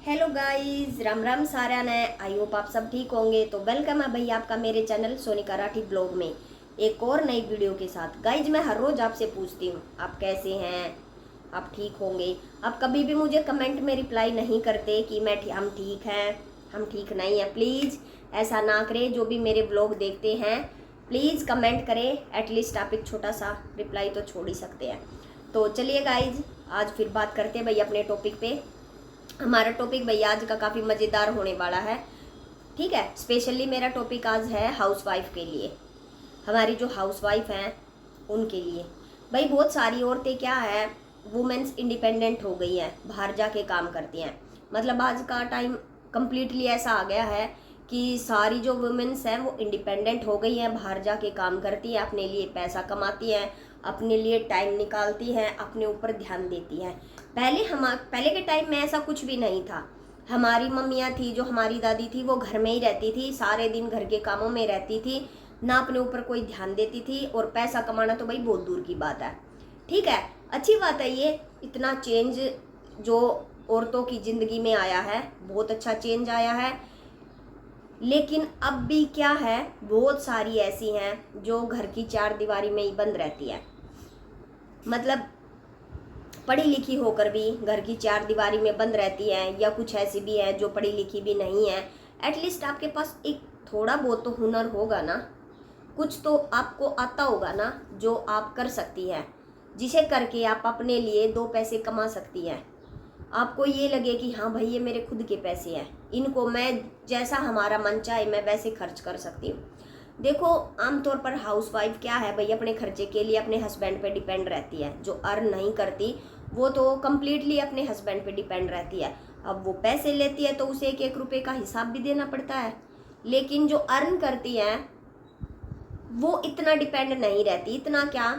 Hello guys, Ram Ram सारा ने। I hope आप सब ठीक होंगे। तो वेलकम है भाई आपका मेरे चैनल सोनिका राठी ब्लॉग में एक और नई वीडियो के साथ। गाइज मैं हर रोज आपसे पूछती हूँ आप कैसे हैं, आप ठीक होंगे। आप कभी भी मुझे कमेंट में रिप्लाई नहीं करते कि हम ठीक हैं, हम ठीक नहीं हैं। प्लीज़ ऐसा ना करें। जो भी मेरे ब्लॉग देखते हैं प्लीज़ कमेंट करें। एटलीस्ट आप एक छोटा सा रिप्लाई तो छोड़ ही सकते हैं। तो चलिए गाइज, आज फिर बात करते हैं भाई अपने टॉपिक पे। हमारा टॉपिक भैया आज का काफ़ी मज़ेदार होने वाला है। ठीक है, स्पेशली मेरा टॉपिक आज है हाउसवाइफ के लिए, हमारी जो हाउसवाइफ हैं उनके लिए। भाई बहुत सारी औरतें क्या है, वुमेन्स इंडिपेंडेंट हो गई हैं, बाहर जाके काम करती हैं। मतलब आज का टाइम कम्प्लीटली ऐसा आ गया है कि सारी जो वुमेन्स हैं वो इंडिपेंडेंट हो गई हैं, बाहर जाके काम करती हैं, अपने लिए पैसा कमाती हैं, अपने लिए टाइम निकालती हैं, अपने ऊपर ध्यान देती हैं। पहले के टाइम में ऐसा कुछ भी नहीं था। हमारी मम्मियाँ थी, जो हमारी दादी थी, वो घर में ही रहती थी, सारे दिन घर के कामों में रहती थी, ना अपने ऊपर कोई ध्यान देती थी। और पैसा कमाना तो भाई बहुत दूर की बात है। ठीक है, अच्छी बात है ये इतना चेंज जो औरतों की ज़िंदगी में आया है, बहुत अच्छा चेंज आया है। लेकिन अब भी क्या है, बहुत सारी ऐसी हैं जो घर की चार दीवारी में ही बंद रहती है। मतलब पढ़ी लिखी होकर भी घर की चार दीवारी में बंद रहती हैं, या कुछ ऐसी भी हैं जो पढ़ी लिखी भी नहीं है। एटलीस्ट आपके पास एक थोड़ा बहुत तो हुनर होगा ना, कुछ तो आपको आता होगा ना जो आप कर सकती हैं, जिसे करके आप अपने लिए दो पैसे कमा सकती हैं। आपको ये लगे कि हाँ भाई ये मेरे खुद के पैसे हैं, इनको मैं जैसा हमारा मन चाहे मैं वैसे खर्च कर सकती हूँ। देखो आमतौर पर हाउसवाइफ क्या है भाई, अपने खर्चे के लिए अपने हस्बैंड पे डिपेंड रहती है। जो अर्न नहीं करती वो तो कम्प्लीटली अपने हस्बैंड पे डिपेंड रहती है। अब वो पैसे लेती है तो उसे एक एक रुपये का हिसाब भी देना पड़ता है। लेकिन जो अर्न करती हैं वो इतना डिपेंड नहीं रहती, इतना क्या,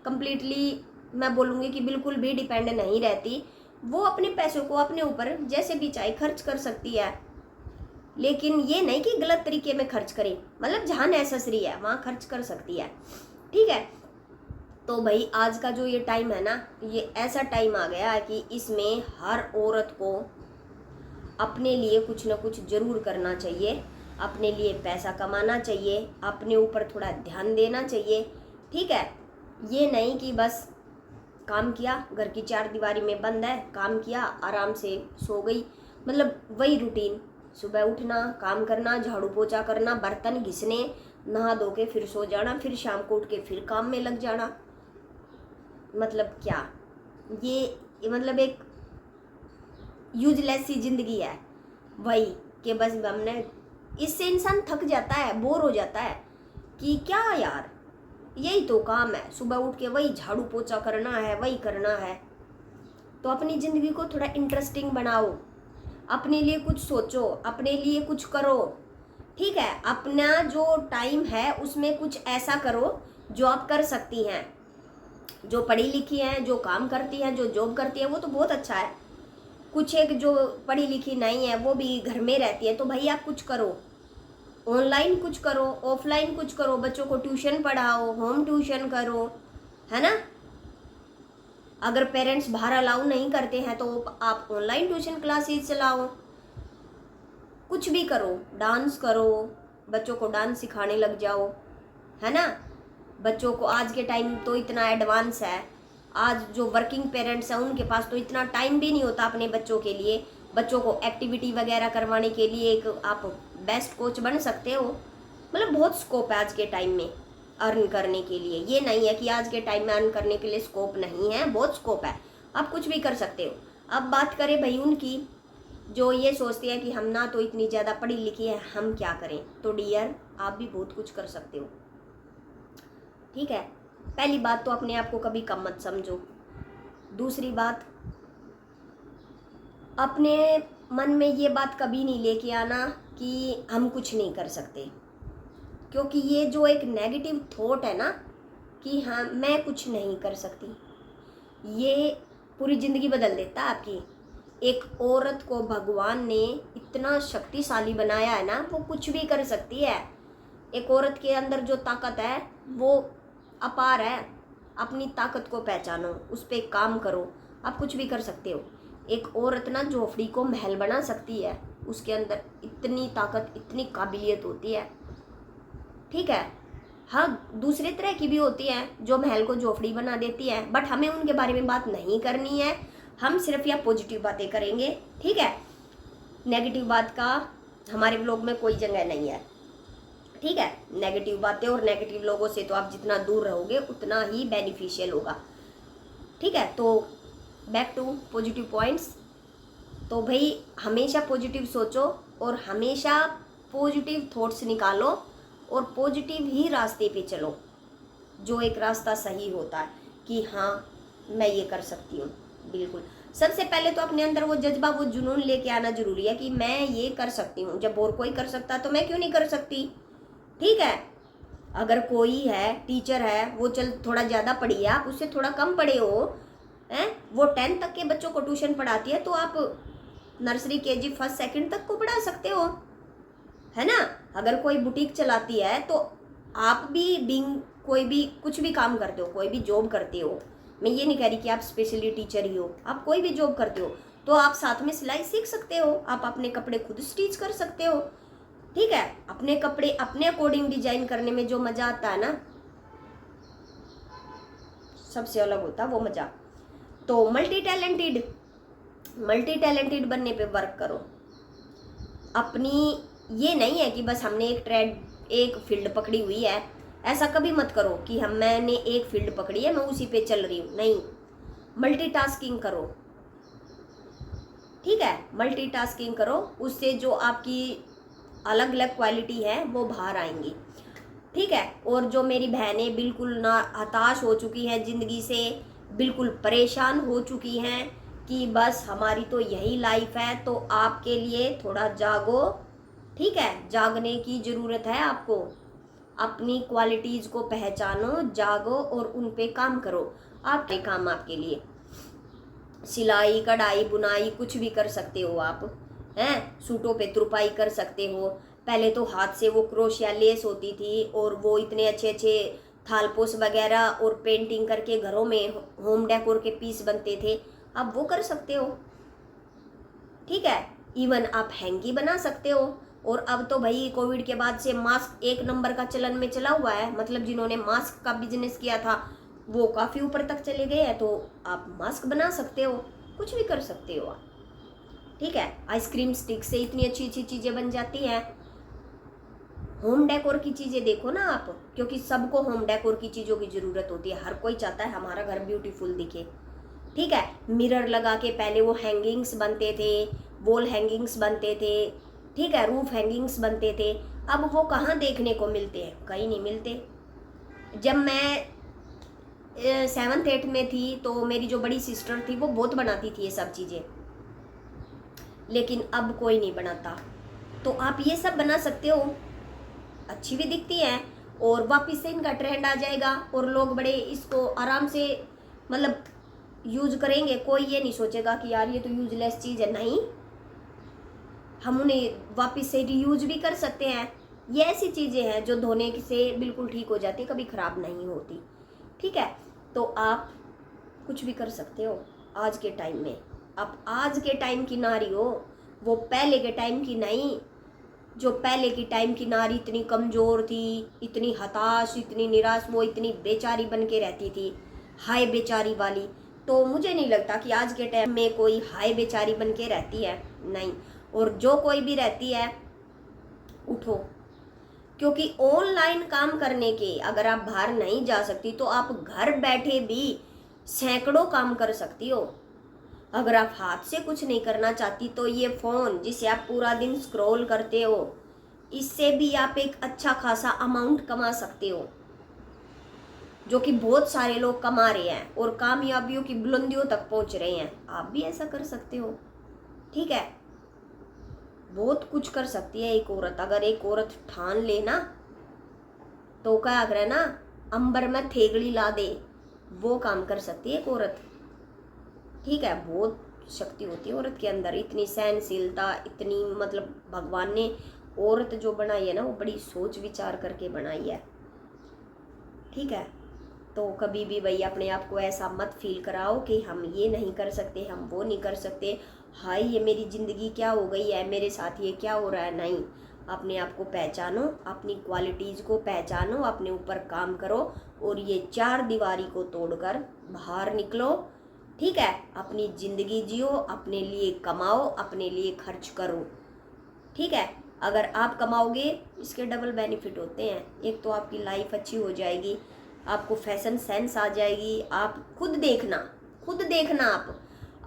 कम्प्लीटली मैं बोलूँगी कि बिल्कुल भी डिपेंड नहीं रहती। वो अपने पैसों को अपने ऊपर जैसे भी चाहे खर्च कर सकती है। लेकिन ये नहीं कि गलत तरीके में खर्च करें, मतलब जहाँ नेसेसरी है वहाँ खर्च कर सकती है। ठीक है, तो भाई आज का जो ये टाइम है ना, ये ऐसा टाइम आ गया है कि इसमें हर औरत को अपने लिए कुछ ना कुछ ज़रूर करना चाहिए, अपने लिए पैसा कमाना चाहिए, अपने ऊपर थोड़ा ध्यान देना चाहिए। ठीक है, ये नहीं कि बस काम किया, घर की चार दीवारी में बंद है, काम किया आराम से सो गई। मतलब वही रूटीन, सुबह उठना, काम करना, झाड़ू पोछा करना, बर्तन घिसने, नहा धो के फिर सो जाना, फिर शाम को उठ के फिर काम में लग जाना। मतलब क्या, ये मतलब एक यूजलेस सी जिंदगी है। वही कि बस हमने, इससे इंसान थक जाता है, बोर हो जाता है कि क्या यार यही तो काम है, सुबह उठ के वही झाड़ू पोछा करना है, वही करना है। तो अपनी ज़िंदगी को थोड़ा इंटरेस्टिंग बनाओ, अपने लिए कुछ सोचो, अपने लिए कुछ करो। ठीक है, अपना जो टाइम है उसमें कुछ ऐसा करो जो आप कर सकती हैं। जो पढ़ी लिखी हैं, जो काम करती हैं, जो जॉब करती है, वो तो बहुत अच्छा है। कुछ एक जो पढ़ी लिखी नहीं है वो भी घर में रहती है, तो भाई आप कुछ करो, ऑनलाइन कुछ करो, ऑफलाइन कुछ करो, बच्चों को ट्यूशन पढ़ाओ, होम ट्यूशन करो, है ना। अगर पेरेंट्स बाहर अलाउ नहीं करते हैं तो आप ऑनलाइन ट्यूशन क्लासेस चलाओ, कुछ भी करो, डांस करो, बच्चों को डांस सिखाने लग जाओ, है ना। बच्चों को आज के टाइम तो इतना एडवांस है, आज जो वर्किंग पेरेंट्स हैं उनके पास तो इतना टाइम भी नहीं होता अपने बच्चों के लिए। बच्चों को एक्टिविटी वगैरह करवाने के लिए एक आप बेस्ट कोच बन सकते हो। मतलब बहुत स्कोप है आज के टाइम में अर्न करने के लिए। ये नहीं है कि आज के टाइम में अर्न करने के लिए स्कोप नहीं है, बहुत स्कोप है, आप कुछ भी कर सकते हो। अब बात करें भाई उनकी जो ये सोचती है कि हम ना तो इतनी ज़्यादा पढ़ी लिखी है, हम क्या करें। तो डियर आप भी बहुत कुछ कर सकते हो। ठीक है, पहली बात तो अपने आप को कभी कम मत समझो। दूसरी बात, अपने मन में ये बात कभी नहीं लेके आना कि हम कुछ नहीं कर सकते। क्योंकि ये जो एक नेगेटिव थॉट है ना कि हाँ मैं कुछ नहीं कर सकती, ये पूरी ज़िंदगी बदल देता है आपकी। एक औरत को भगवान ने इतना शक्तिशाली बनाया है ना, वो कुछ भी कर सकती है। एक औरत के अंदर जो ताकत है वो अपार है। अपनी ताकत को पहचानो, उस पर काम करो, आप कुछ भी कर सकते हो। एक औरत ना झोपड़ी को महल बना सकती है, उसके अंदर इतनी ताकत, इतनी काबिलियत होती है। ठीक है, हाँ दूसरे तरह की भी होती है जो महल को झोपड़ी बना देती है, बट हमें उनके बारे में बात नहीं करनी है। हम सिर्फ यह पॉजिटिव बातें करेंगे। ठीक है, नेगेटिव बात का हमारे ब्लॉग में कोई जगह नहीं है। ठीक है, नेगेटिव बातें और नेगेटिव लोगों से तो आप जितना दूर रहोगे उतना ही बेनिफिशियल होगा। ठीक है, तो बैक टू पॉजिटिव पॉइंट्स। तो भाई हमेशा पॉजिटिव सोचो और हमेशा पॉजिटिव थॉट्स निकालो और पॉजिटिव ही रास्ते पे चलो, जो एक रास्ता सही होता है कि हाँ मैं ये कर सकती हूँ। बिल्कुल, सबसे पहले तो अपने अंदर वो जज्बा, वो जुनून लेके आना जरूरी है कि मैं ये कर सकती हूँ। जब और कोई कर सकता है तो मैं क्यों नहीं कर सकती। ठीक है, अगर कोई है टीचर है, वो चल थोड़ा ज़्यादा पढ़ी है, आप उससे थोड़ा कम पढ़े हो, हैं, वो 10 तक के बच्चों को ट्यूशन पढ़ाती है, तो आप नर्सरी केजी फर्स्ट सेकंड तक को पढ़ा सकते हो, है ना। अगर कोई बुटीक चलाती है तो आप भी बिंग कोई भी कुछ भी काम करते हो, कोई भी जॉब करते हो, मैं ये नहीं कह रही कि आप स्पेशली टीचर ही हो, आप कोई भी जॉब करते हो तो आप साथ में सिलाई सीख सकते हो, आप अपने कपड़े खुद स्टिच कर सकते हो। ठीक है, अपने कपड़े अपने अकॉर्डिंग डिजाइन करने में जो मजा आता है ना, सबसे अलग होता है वो मजा। तो मल्टी टैलेंटेड बनने पे वर्क करो। अपनी ये नहीं है कि बस हमने एक फील्ड पकड़ी हुई है, ऐसा कभी मत करो कि मैंने एक फील्ड पकड़ी है मैं उसी पे चल रही हूँ, नहीं। मल्टीटास्किंग करो। ठीक है, मल्टीटास्किंग करो, उससे जो आपकी अलग अलग क्वालिटी है वो बाहर आएंगी। ठीक है, और जो मेरी बहनें बिल्कुल ना हताश हो चुकी हैं ज़िंदगी से, बिल्कुल परेशान हो चुकी हैं कि बस हमारी तो यही लाइफ है, तो आपके लिए थोड़ा जागो। ठीक है, जागने की ज़रूरत है आपको, अपनी क्वालिटीज़ को पहचानो, जागो और उन पे काम करो। आपके काम आपके लिए सिलाई कढ़ाई बुनाई कुछ भी कर सकते हो आप, हैं, सूटों पे तुरपाई कर सकते हो। पहले तो हाथ से वो क्रोशिया लेस होती थी और वो इतने अच्छे अच्छे थालपोस वगैरह और पेंटिंग करके घरों में होम डेकोर के पीस बनते थे, अब वो कर सकते हो। ठीक है, इवन आप हैंकी बना सकते हो। और अब तो भाई कोविड के बाद से मास्क एक नंबर का चलन में चला हुआ है, मतलब जिन्होंने मास्क का बिजनेस किया था वो काफ़ी ऊपर तक चले गए हैं, तो आप मास्क बना सकते हो, कुछ भी कर सकते हो आप। ठीक है, आइसक्रीम स्टिक से इतनी अच्छी अच्छी चीज़ें बन जाती हैं। होम डेकोर की चीज़ें देखो ना आप, क्योंकि सबको होम डेकोर की चीज़ों की ज़रूरत होती है, हर कोई चाहता है हमारा घर ब्यूटीफुल दिखे। ठीक है, मिरर लगा के पहले वो हैंगिंग्स बनते थे, वॉल हैंगिंग्स बनते थे, ठीक है, रूफ हैंगिंग्स बनते थे, अब वो कहाँ देखने को मिलते हैं, कहीं नहीं मिलते। जब मैं 7th 8th में थी तो मेरी जो बड़ी सिस्टर थी वो बहुत बनाती थी ये सब चीज़ें, लेकिन अब कोई नहीं बनाता। तो आप ये सब बना सकते हो, अच्छी भी दिखती हैं और वापस से इनका ट्रेंड आ जाएगा और लोग बड़े इसको आराम से मतलब यूज करेंगे। कोई ये नहीं सोचेगा कि यार ये तो यूजलेस चीज़ है, नहीं, हम उन्हें वापस से रीयूज भी कर सकते हैं। ये ऐसी चीज़ें हैं जो धोने से बिल्कुल ठीक हो जाती, कभी ख़राब नहीं होती। ठीक है, तो आप कुछ भी कर सकते हो आज के टाइम में। आप आज के टाइम की नारी हो, वो पहले के टाइम की नहीं। जो पहले की टाइम की नारी इतनी कमज़ोर थी, इतनी हताश, इतनी निराश, वो इतनी बेचारी बन के रहती थी, हाय बेचारी वाली। तो मुझे नहीं लगता कि आज के टाइम में कोई हाय बेचारी बन के रहती है, नहीं। और जो कोई भी रहती है, उठो, क्योंकि ऑनलाइन काम करने के अगर आप बाहर नहीं जा सकती तो आप घर बैठे भी सैकड़ों काम कर सकती हो। अगर आप हाथ से कुछ नहीं करना चाहती तो ये फ़ोन जिसे आप पूरा दिन स्क्रॉल करते हो, इससे भी आप एक अच्छा खासा अमाउंट कमा सकते हो, जो कि बहुत सारे लोग कमा रहे हैं और कामयाबियों की बुलंदियों तक पहुंच रहे हैं। आप भी ऐसा कर सकते हो। ठीक है, बहुत कुछ कर सकती है एक औरत, अगर एक औरत ठान ले ना, तो क्या करे ना, अंबर में थेगड़ी ला दे, वो काम कर सकती है एक औरत। ठीक है, बहुत शक्ति होती है औरत के अंदर, इतनी सहनशीलता, इतनी मतलब भगवान ने औरत जो बनाई है ना वो बड़ी सोच विचार करके बनाई है। ठीक है, तो कभी भी भाई अपने आप को ऐसा मत फील कराओ कि हम ये नहीं कर सकते, हम वो नहीं कर सकते, हाय ये मेरी ज़िंदगी क्या हो गई है, मेरे साथ ये क्या हो रहा है। नहीं, अपने आप को पहचानो, अपनी क्वालिटीज़ को पहचानो, अपने ऊपर काम करो और ये चार दीवारी को तोड़कर बाहर निकलो। ठीक है, अपनी ज़िंदगी जियो, अपने लिए कमाओ, अपने लिए खर्च करो। ठीक है, अगर आप कमाओगे इसके डबल बेनिफिट होते हैं। एक तो आपकी लाइफ अच्छी हो जाएगी, आपको फैशन सेंस आ जाएगी। आप खुद देखना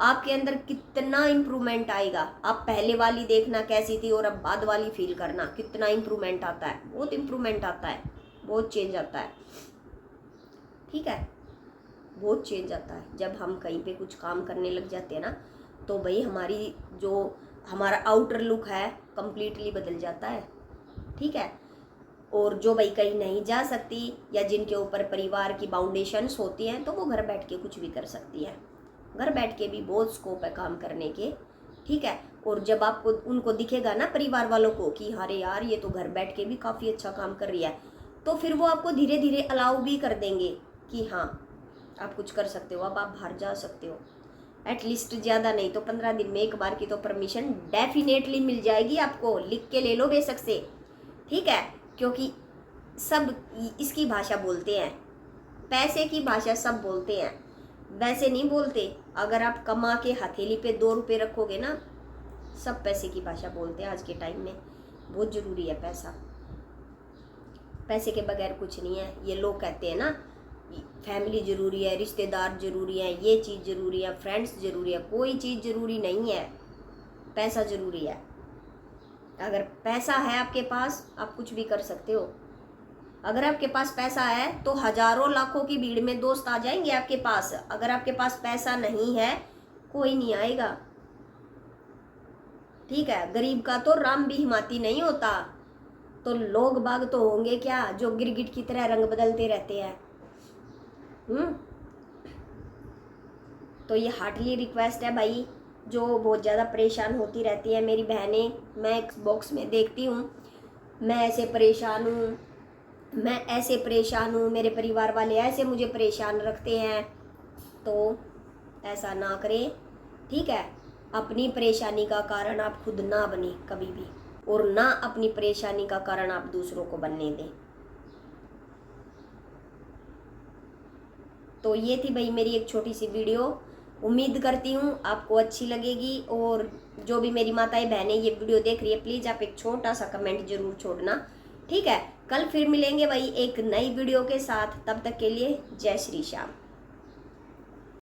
आपके अंदर कितना इम्प्रूवमेंट आएगा। आप पहले वाली देखना कैसी थी और अब बाद वाली फील करना कितना इम्प्रूवमेंट आता है। बहुत इम्प्रूवमेंट आता है, बहुत चेंज आता है। ठीक है, बहुत चेंज आता है। जब हम कहीं पे कुछ काम करने लग जाते हैं ना, तो भाई हमारा आउटर लुक है कंप्लीटली बदल जाता है। ठीक है, और जो भाई कहीं नहीं जा सकती या जिनके ऊपर परिवार की बाउंडेशंस होती हैं, तो वो घर बैठ के कुछ भी कर सकती है। घर बैठ के भी बहुत स्कोप है काम करने के। ठीक है, और जब आपको उनको दिखेगा ना परिवार वालों को कि अरे यार ये तो घर बैठ के भी काफ़ी अच्छा काम कर रही है, तो फिर वो आपको धीरे धीरे अलाउ भी कर देंगे कि हाँ आप कुछ कर सकते हो, अब आप बाहर जा सकते हो। एटलीस्ट ज़्यादा नहीं तो 15 दिन में एक बार की तो परमिशन डेफिनेटली मिल जाएगी आपको। लिख के ले लो बेशक से। ठीक है, क्योंकि सब इसकी भाषा बोलते हैं, पैसे की भाषा सब बोलते हैं, वैसे नहीं बोलते। अगर आप कमा के हथेली पे 2 रुपये रखोगे ना, सब पैसे की भाषा बोलते हैं आज के टाइम में। बहुत ज़रूरी है पैसा, पैसे के बगैर कुछ नहीं है। ये लोग कहते हैं ना फैमिली ज़रूरी है, रिश्तेदार ज़रूरी है, ये चीज़ ज़रूरी है, फ्रेंड्स ज़रूरी है। कोई चीज़ ज़रूरी नहीं है, पैसा ज़रूरी है। अगर पैसा है आपके पास, आप कुछ भी कर सकते हो। अगर आपके पास पैसा है तो हज़ारों लाखों की भीड़ में दोस्त आ जाएंगे आपके पास। अगर आपके पास पैसा नहीं है, कोई नहीं आएगा। ठीक है, गरीब का तो राम भी हिमाती नहीं होता। तो लोग बाग तो होंगे क्या जो गिरगिट की तरह रंग बदलते रहते हैं। तो ये हार्टली रिक्वेस्ट है भाई, जो बहुत ज़्यादा परेशान होती रहती है मेरी बहनें, मैं एक बॉक्स में देखती हूँ, मैं ऐसे परेशान हूँ, मैं ऐसे परेशान हूँ, मेरे परिवार वाले ऐसे मुझे परेशान रखते हैं। तो ऐसा ना करें। ठीक है, अपनी परेशानी का कारण आप खुद ना बने कभी भी, और ना अपनी परेशानी का कारण आप दूसरों को बनने दें। तो ये थी भाई मेरी एक छोटी सी वीडियो। उम्मीद करती हूँ आपको अच्छी लगेगी। और जो भी मेरी माताएं बहनें ये वीडियो देख रही है, प्लीज़ आप एक छोटा सा कमेंट जरूर छोड़ना। ठीक है, कल फिर मिलेंगे भाई एक नई वीडियो के साथ। तब तक के लिए जय श्री श्याम।